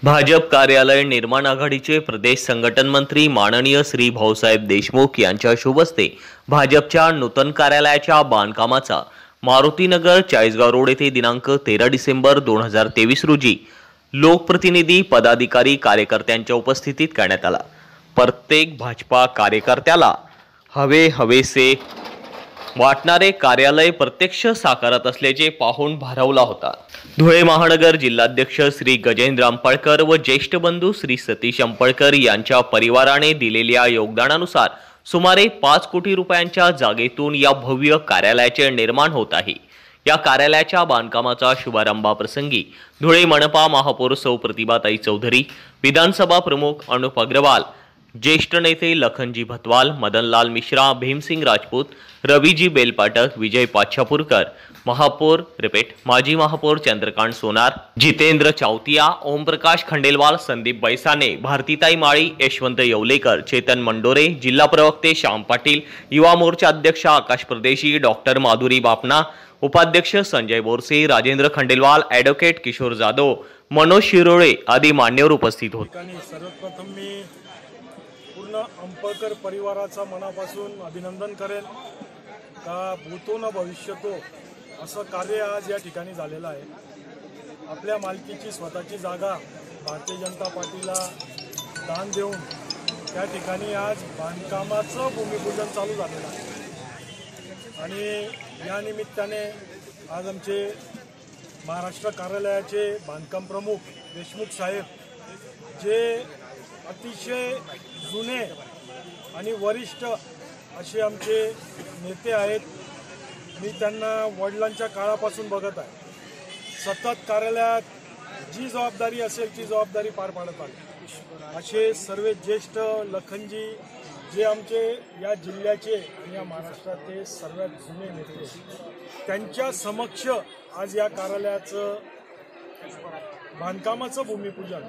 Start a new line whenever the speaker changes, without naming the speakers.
भाजप कार्यालय निर्माण आघाडीचे प्रदेश संघटन मंत्री माननीय श्री भाऊसाहेब देशमुख यांच्या शुभ हस्ते भाजपच्या नूतन कार्यालयाच्या बांधकामाचा मारुतीनगर चाळीसगाव रोड येथे दिनांक 13 डिसेंबर 2023 रोजी लोकप्रतिनिधी पदाधिकारी कार्यकर्त्यांच्या उपस्थितीत करण्यात आला। प्रत्येक भाजपा कार्यकर्त्याला हवेसे वाटणारे कार्यालय प्रत्यक्ष साकारत असल्याचे पाहून भारावला होता। धुळे महानगर जिल्हाध्यक्ष श्री गजेंद्र अंपळकर व ज्येष्ठ बंधू श्री सतीश अंपळकर यांच्या परिवाराने दिलेल्या योगदानानुसार सुमारे 5 कोटी रुपयांच्या जागेतून या भव्य कार्यालयाचे निर्माण होत आहे। या कार्यालयाच्या बांधकामाचा शुभारंभाप्रसंगी धुळे मनपा महापौर सौ प्रतिभाताई चौधरी, विधानसभा प्रमुख अनुप अग्रवाल, ज्येष्ठ नेते लखनजी भतवाल, मदनलाल मिश्रा, भीमसिंग राजपूत, रविजी बेलपाटक, विजय पाछापूरकर, महापौर माजी महापौर चंद्रकांत सोनार, जितेंद्र चावतिया, ओमप्रकाश खंडेलवाल, संदीप बैसाने, भारतीताई माळी, यशवंत येवलेकर, चेतन मंडोरे, जिल्हा प्रवक्ते श्याम पाटील, युवा मोर्चा अध्यक्ष आकाश परदेशी, डॉक्टर माधुरी बापना, उपाध्यक्ष संजय बोरसे, राजेंद्र खंडेलवाल, ॲडव्होकेट किशोर जाधव, मनोज शिरोळे आदी मान्यवर उपस्थित होते।
सर्वप्रथम मी पूर्ण अंपळकर परिवाराचा मनापासून अभिनंदन करेन का भूतो न भविष्यतो असं कार्य आज या ठिकाणी झालेलं आहे। आपल्या मालकीची स्वतःची जागा भारतीय जनता पार्टीला दान देऊन त्या ठिकाणी आज बांधकामाचं भूमिपूजन चालू झालेलं आहे आणि या निमित्ताने आज आमचे महाराष्ट्र कार्यालयाचे बांधकाम प्रमुख देशमुख साहेब जे अतिशय जुने आणि वरिष्ठ असे आमचे नेते आहेत, मी त्यांना वडिलांच्या काळापासून बघत आहे। सतत कार्यालयात जी जबाबदारी असेल ती जबाबदारी पार पाडत आले। असे सर्व ज्येष्ठ लखनजी जे आमचे या जिल्ह्याचे आणि या महाराष्ट्राचे सर्वात जुने नेते, त्यांच्या समक्ष आज या कार्यालयाचं बांधकामाचं भूमिपूजन